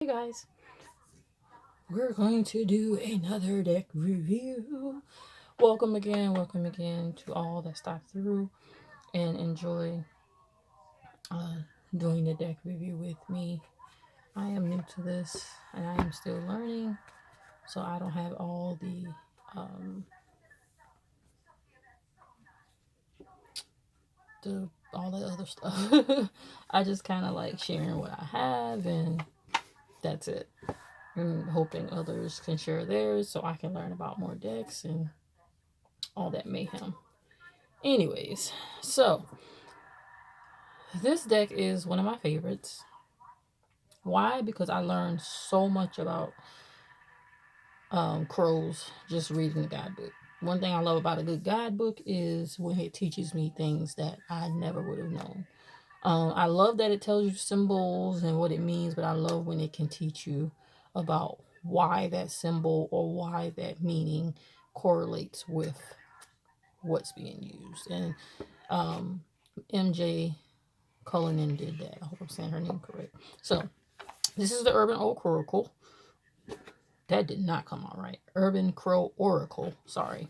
Hey guys, we're going to do another deck review. Welcome again to all that stopped through and enjoy uh, doing the deck review with me. I am new to this and I am still learning, so I don't have um, all that other stuff. I just kind of like sharing what I have and that's it. And hoping others can share theirs so I can learn about more decks and all that mayhem. Anyways, so this deck is one of my favorites. Why? Because I learned so much about crows just reading the guidebook. One thing I love about a good guidebook is when it teaches me things that I never would have known. I love that it tells you symbols and what it means, but I love when it can teach you about why that symbol or why that meaning correlates with what's being used. And MJ Cullinane did that. I hope I'm saying her name correct. So this is the Urban Oak Oracle. That did not come out right. Urban Crow Oracle. Sorry.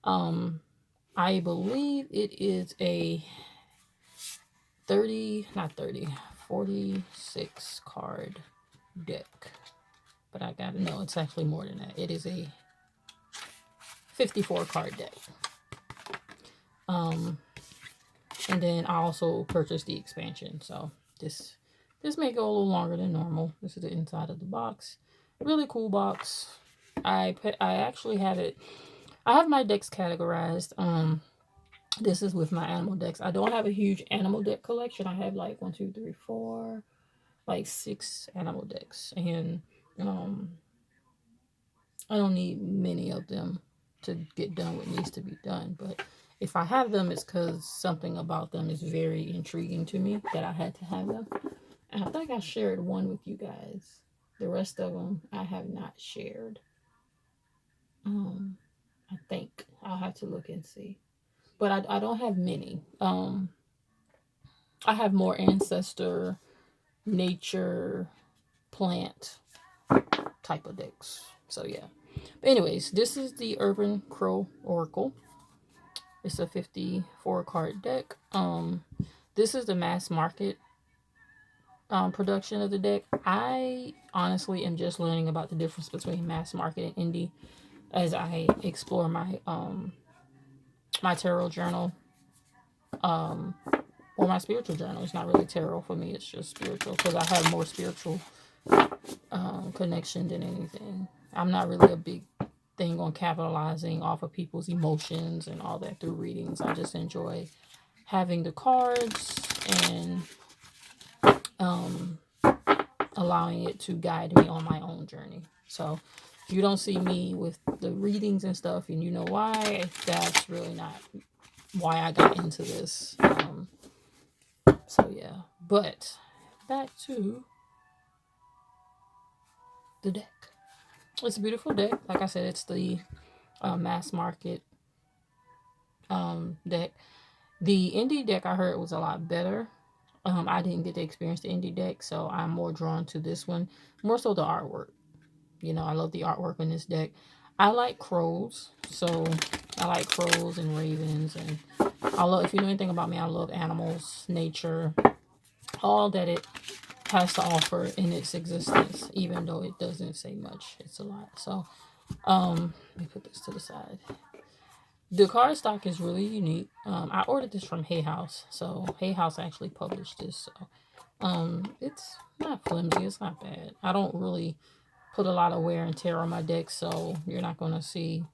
I believe it is a 46 card deck. But I gotta know it's actually more than that. It is a 54 card deck. And then I also purchased the expansion. So this may go a little longer than normal. This is the inside of the box. Really cool box. I actually have it. I have my decks categorized. This is with my animal decks. I don't have a huge animal deck collection. I have like 1, 2, 3, 4, like 6 animal decks, and I don't need many of them to get done what needs to be done. But if I have them, it's because something about them is very intriguing to me that I had to have them. And I think I shared one with you guys. The rest of them I have not shared. I think I'll have to look and see. But I don't have many. I have more ancestor, nature, plant type of decks. So yeah. But anyways, this is the Urban Crow Oracle. It's a 54 card deck. This is the mass market production of the deck. I honestly am just learning about the difference between mass market and indie as I explore my my tarot journal or my spiritual journal. It's not really tarot for me, it's just spiritual because I have more spiritual connection than anything. I'm not really a big thing on capitalizing off of people's emotions and all that through readings. I just enjoy having the cards and allowing it to guide me on my own journey. So if you don't see me with the readings and stuff and you know why, that's really not why I got into this. So yeah, but back to the deck. It's a beautiful deck. Like I said, it's the mass market deck. The indie deck I heard was a lot better. I didn't get to experience the indie deck, so I'm more drawn to this one. More so the artwork. You know, I love the artwork in this deck. I like crows, so I like crows and ravens, and I love. If you know anything about me, I love animals, nature, all that it has to offer in its existence. Even though it doesn't say much, it's a lot. So, let me put this to the side. The card stock is really unique. I ordered this from Hay House, so Hay House actually published this. So, it's not flimsy. It's not bad. I don't really put a lot of wear and tear on my deck, so you're not gonna see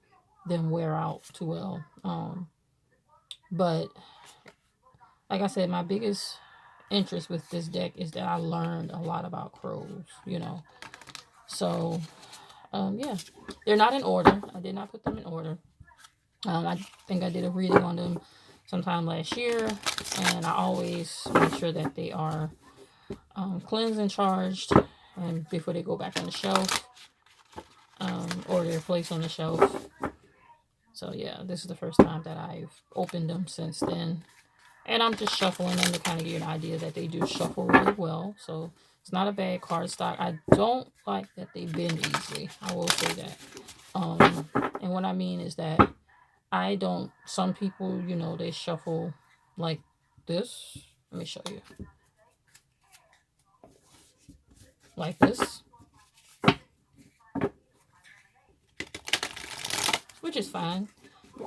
them wear out too well. But like I said, my biggest interest with this deck is that I learned a lot about crows. You know, so yeah, they're not in order. I did not put them in order. I think I did a reading on them sometime last year, and I always make sure that they are cleansed and charged, and before they go back on the shelf, or they're placed on the shelf. So yeah, this is the first time that I've opened them since then, and I'm just shuffling them to kind of give you an idea that they do shuffle really well. So It's not a bad card stock. I don't like that they bend easily. I will say that. And what I mean is that I don't. Some people, you know, they shuffle like this. Let me show you. Like this, which is fine.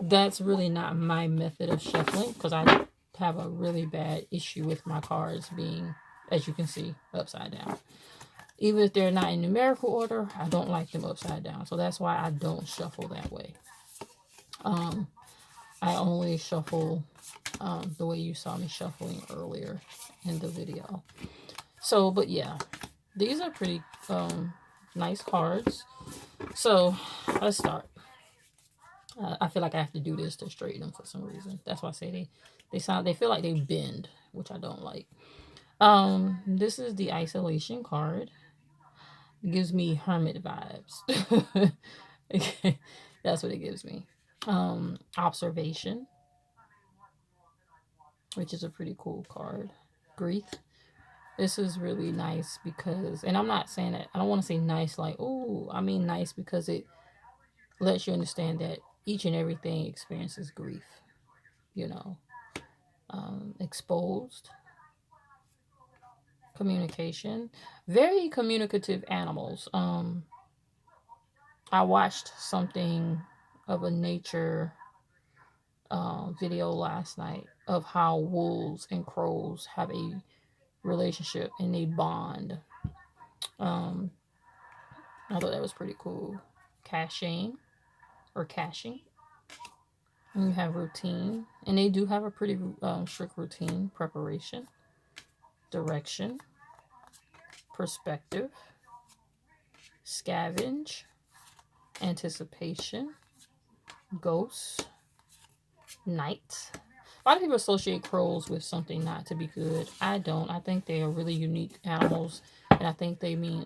That's really not my method of shuffling because I have a really bad issue with my cards being, as you can see, upside down. Even if they're not in numerical order, I don't like them upside down. So that's why I don't shuffle that way. I only shuffle the way you saw me shuffling earlier in the video. So, but yeah, these are pretty nice cards. So let's start. I feel like I have to do this to straighten them for some reason. That's why I say they feel like they bend, which I don't like. This is the isolation card. It gives me hermit vibes. That's what it gives me. Observation, which is a pretty cool card. Grief. This is really nice because, and I'm not saying that, I don't want to say nice like, oh, I mean nice because it lets you understand that each and everything experiences grief, you know. Exposed. Communication. Very communicative animals. I watched something of a nature video last night of how wolves and crows have a relationship and they bond. Um, I thought that was pretty cool. Caching or caching. And you have routine, and they do have a pretty strict routine. Preparation, direction, perspective, scavenge, anticipation, ghost, night. A lot of people associate crows with something not to be good. I don't. I think they are really unique animals, and I think they mean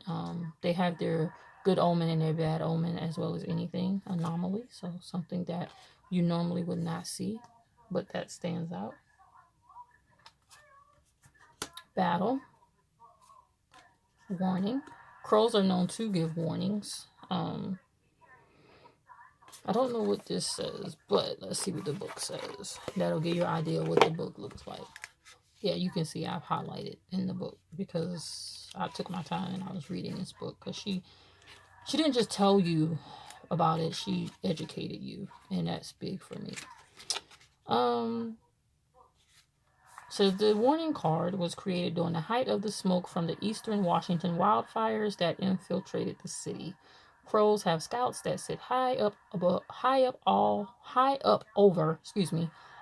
they have their good omen and their bad omen as well as anything anomaly. So something that you normally would not see, but that stands out. Battle, warning. Crows are known to give warnings. I don't know what this says, but let's see what the book says. That'll give you an idea of what the book looks like. Yeah, you can see I've highlighted in the book because I took my time and I was reading this book because she didn't just tell you about it, she educated you, and that's big for me. So the warning card was created during the height of the smoke from the eastern Washington wildfires that infiltrated the city. Crows have scouts that sit high up over,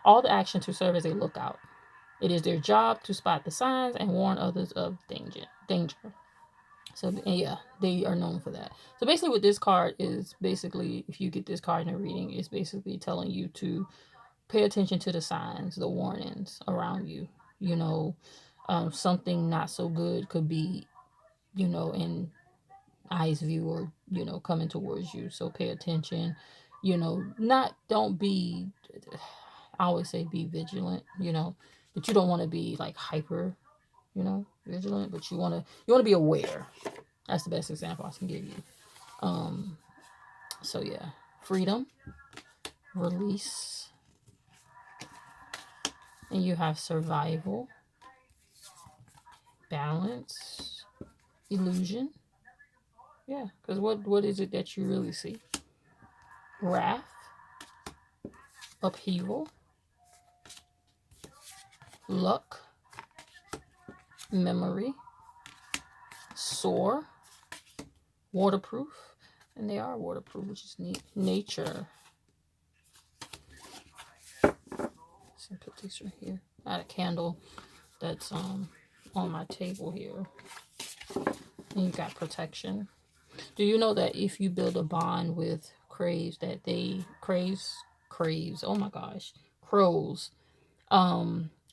all the action to serve as a lookout. It is their job to spot the signs and warn others of danger. So yeah, they are known for that. So basically what this card is, basically if you get this card in a reading, it's basically telling you to pay attention to the signs, the warnings around you. You know, something not so good could be, you know, in eyes view or, you know, coming towards you. So pay attention. You know, don't be, I always say be vigilant, you know, but you don't want to be like hyper, you know, vigilant, but you want to be aware. That's the best example I can give you. So yeah, freedom, release, and you have survival, balance, illusion. Yeah, because what is it that you really see? Wrath, upheaval, luck, memory, soar, waterproof, and they are waterproof, which is neat. Nature. So put this right here. I had a candle that's on my table here. And you got protection. Do you know that if you build a bond with crows, oh my gosh, crows,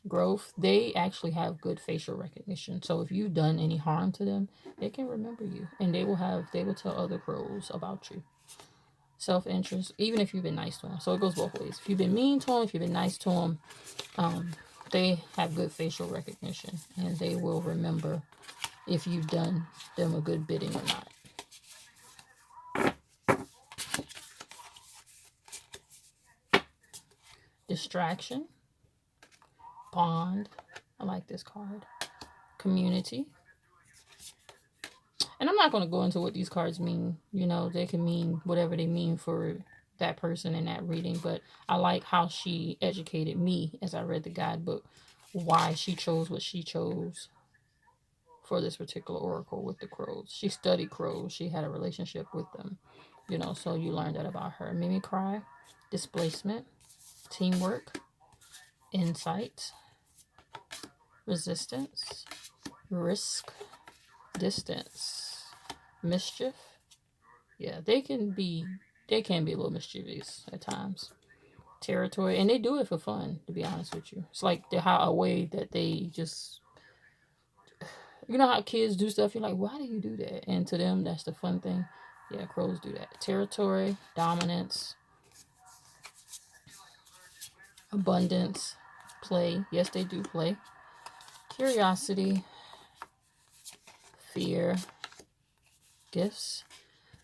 growth, they actually have good facial recognition. So if you've done any harm to them, they can remember you, and they will tell other crows about you. Self-interest, even if you've been nice to them. So it goes both ways. If you've been mean to them, if you've been nice to them, they have good facial recognition, and they will remember if you've done them a good bidding or not. Distraction, bond. I like this card. Community. And I'm not going to go into what these cards mean. You know, they can mean whatever they mean for that person in that reading. But I like how she educated me as I read the guidebook, why she chose what she chose for this particular oracle with the crows. She studied crows. She had a relationship with them. You know, so you learned that about her. Mimicry, displacement, teamwork, insight, resistance, risk, distance, mischief. Yeah, they can be a little mischievous at times. Territory, and they do it for fun. To be honest with you, it's like how a way that they just, you know how kids do stuff. You're like, why do you do that? And to them, that's the fun thing. Yeah, crows do that. Territory, dominance, abundance, play. Yes, they do play. Curiosity, fear, gifts.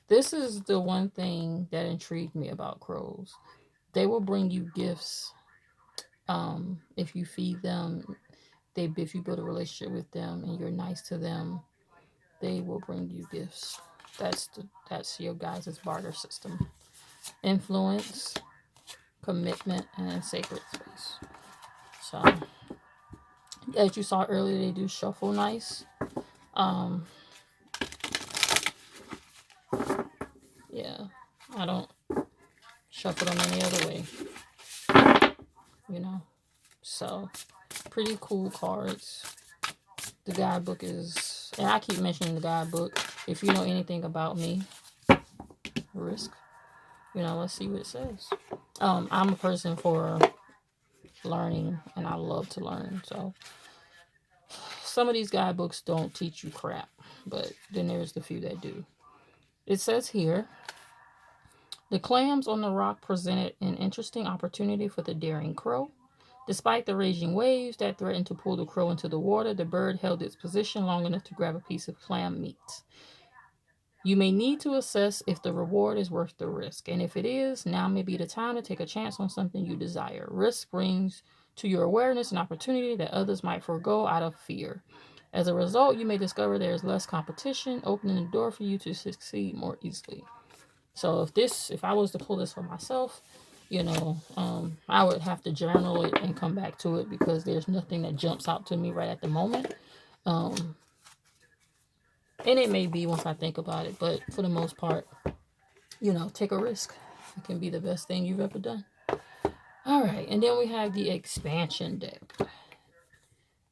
This is the one thing that intrigued me about crows. They will bring you gifts if you feed them. If you build a relationship with them and you're nice to them, they will bring you gifts. That's your guys' barter system. Influence, commitment, and sacred space. So, as you saw earlier, they do shuffle nice. Um, yeah, I don't shuffle them any other way, you know. So, pretty cool cards. The guidebook is, and I keep mentioning the guidebook. If you know anything about me, risk, you know, let's see what it says. I'm a person for learning, and I love to learn. So some of these guidebooks don't teach you crap, but then there's the few that do. It says here, the clams on the rock presented an interesting opportunity for the daring crow. Despite the raging waves that threatened to pull the crow into the water, the bird held its position long enough to grab a piece of clam meat. You may need to assess if the reward is worth the risk, and if it is, now may be the time to take a chance on something you desire. Risk brings to your awareness an opportunity that others might forego out of fear. As a result, you may discover there is less competition, opening the door for you to succeed more easily. So if I was to pull this for myself, you know, I would have to journal it and come back to it because there's nothing that jumps out to me right at the moment. Um, and it may be once I think about it, but for the most part, you know, take a risk. It can be the best thing you've ever done. All right, and then we have the expansion deck.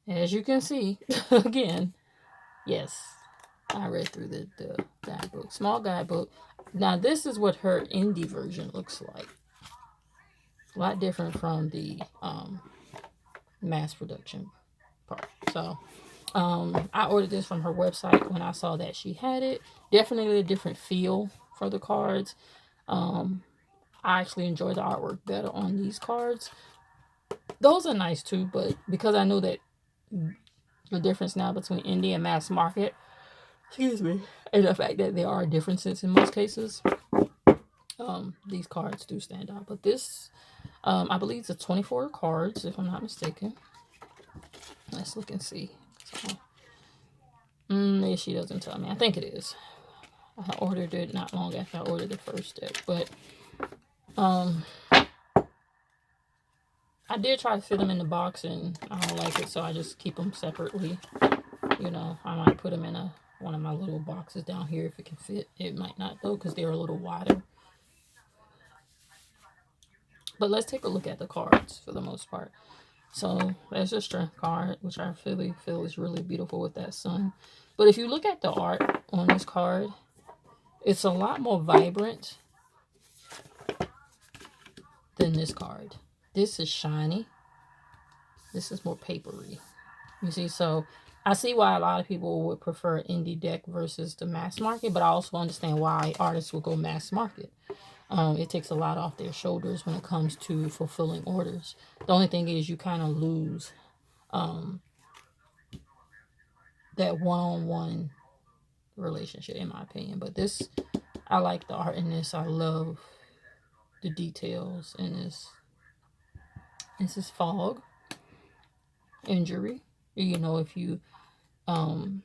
As you can see, again, yes, I read through the guidebook, small guidebook. Now, this is what her indie version looks like. A lot different from the mass production part. So, I ordered this from her website when I saw that she had it. Definitely a different feel for the cards. I actually enjoy the artwork better on these cards. Those are nice too, but because I know that the difference now between indie and mass market, excuse me, and the fact that there are differences in most cases, these cards do stand out. But this, I believe it's 24 cards, if I'm not mistaken. Let's look and see. So, maybe she doesn't tell me. I think it is. I ordered it not long after I ordered the first deck, but I did try to fit them in the box, and I don't like it, so I just keep them separately. You know, I might put them in one of my little boxes down here if it can fit. It might not though, because they're a little wider. But let's take a look at the cards for the most part. So there's a strength card, which I really feel is really beautiful with that sun. But if you look at the art on this card, it's a lot more vibrant than this card. This is shiny. This is more papery. You see, so I see why a lot of people would prefer indie deck versus the mass market, but I also understand why artists will go mass market. It takes a lot off their shoulders when it comes to fulfilling orders. The only thing is you kind of lose that one-on-one relationship, in my opinion. But this, I like the art in this. I love the details in this. This is fog injury. You know, if you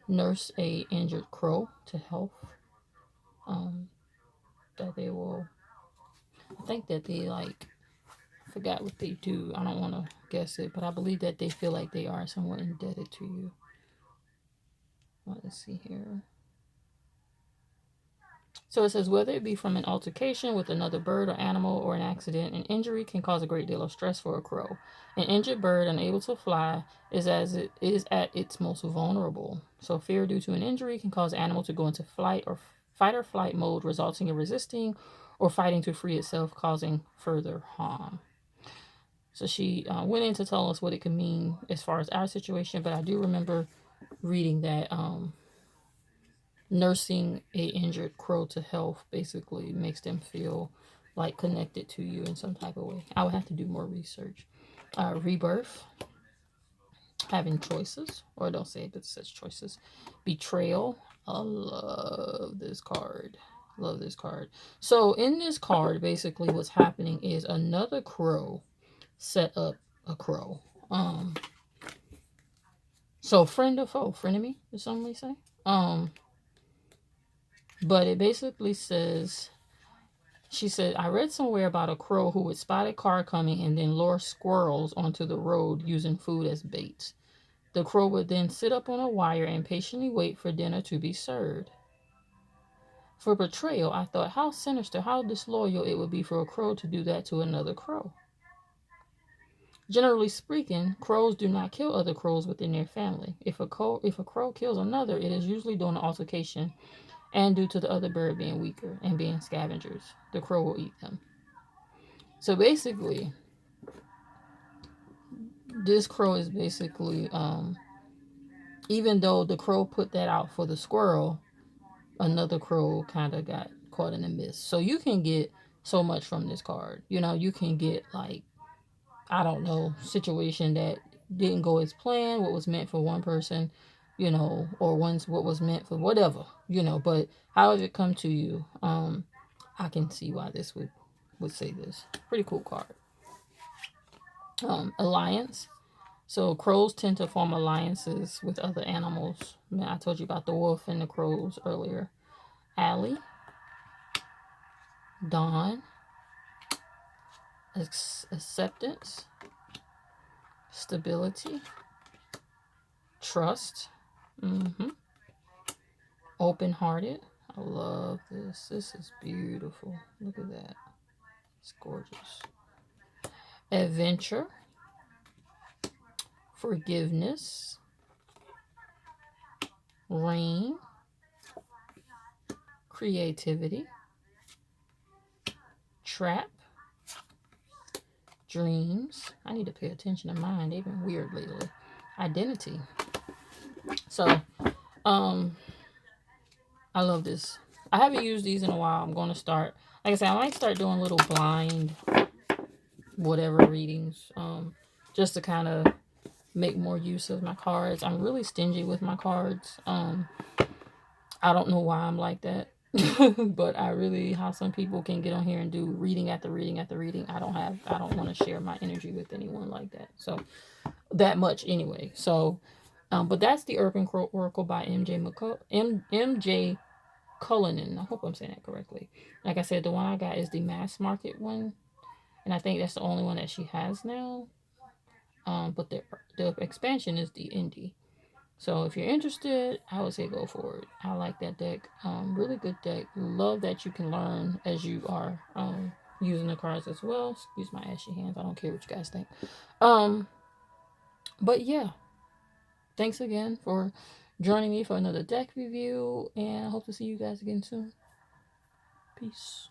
nurse a injured crow to health, um, that they will. I think that they like. I forgot what they do. I don't want to guess it, but I believe that they feel like they are somewhat indebted to you. Let's see here. So it says, whether it be from an altercation with another bird or animal or an accident, an injury can cause a great deal of stress for a crow. An injured bird unable to fly is as it is at its most vulnerable. So fear due to an injury can cause the animal to go into fight or flight mode, resulting in resisting or fighting to free itself, causing further harm. So she went in to tell us what it could mean as far as our situation, but I do remember reading that nursing a injured crow to health basically makes them feel like connected to you in some type of way. I would have to do more research. Rebirth, having choices, or don't say it, but it says choices. Betrayal. I love this card. Love this card. So in this card, basically what's happening is another crow set up a crow. So friend or foe, frenemy, as some may say. But it basically says, she said, I read somewhere about a crow who would spot a car coming and then lure squirrels onto the road using food as bait. The crow would then sit up on a wire and patiently wait for dinner to be served. For betrayal, I thought how sinister, how disloyal it would be for a crow to do that to another crow. Generally speaking, crows do not kill other crows within their family. If a crow kills another, it is usually during an altercation and due to the other bird being weaker and being scavengers. The crow will eat them. So basically, this crow is basically, even though the crow put that out for the squirrel, another crow kind of got caught in the mist. So you can get so much from this card. You know, you can get like, I don't know, situation that didn't go as planned, what was meant for one person, you know, or once what was meant for whatever, you know, but how did it come to you? I can see why this would say this. Pretty cool card. Alliance. So crows tend to form alliances with other animals. I told you about the wolf and the crows earlier. Ally, Dawn, acceptance, stability, trust, open-hearted. I love this. This is beautiful. Look at that. It's gorgeous. Adventure, forgiveness, rain, creativity, trap, dreams. I need to pay attention to mine. They've been weird lately. Identity. So, I love this. I haven't used these in a while. I'm going to start. Like I said, I might start doing little blind whatever readings, just to kind of make more use of my cards. I'm really stingy with my cards. I don't know why I'm like that. But I really, how some people can get on here and do reading after reading after reading. I don't want to share my energy with anyone like that. So that much anyway. So, but that's the Urban Crow Oracle by MJ Cullinane. I hope I'm saying that correctly. Like I said, the one I got is the mass market one, and I think that's the only one that she has now. But the expansion is the indie. So if you're interested, I would say go for it. I like that deck. Really good deck. Love that you can learn as you are using the cards as well. Excuse my ashy hands. I don't care what you guys think. But yeah, thanks again for joining me for another deck review, and I hope to see you guys again soon. Peace.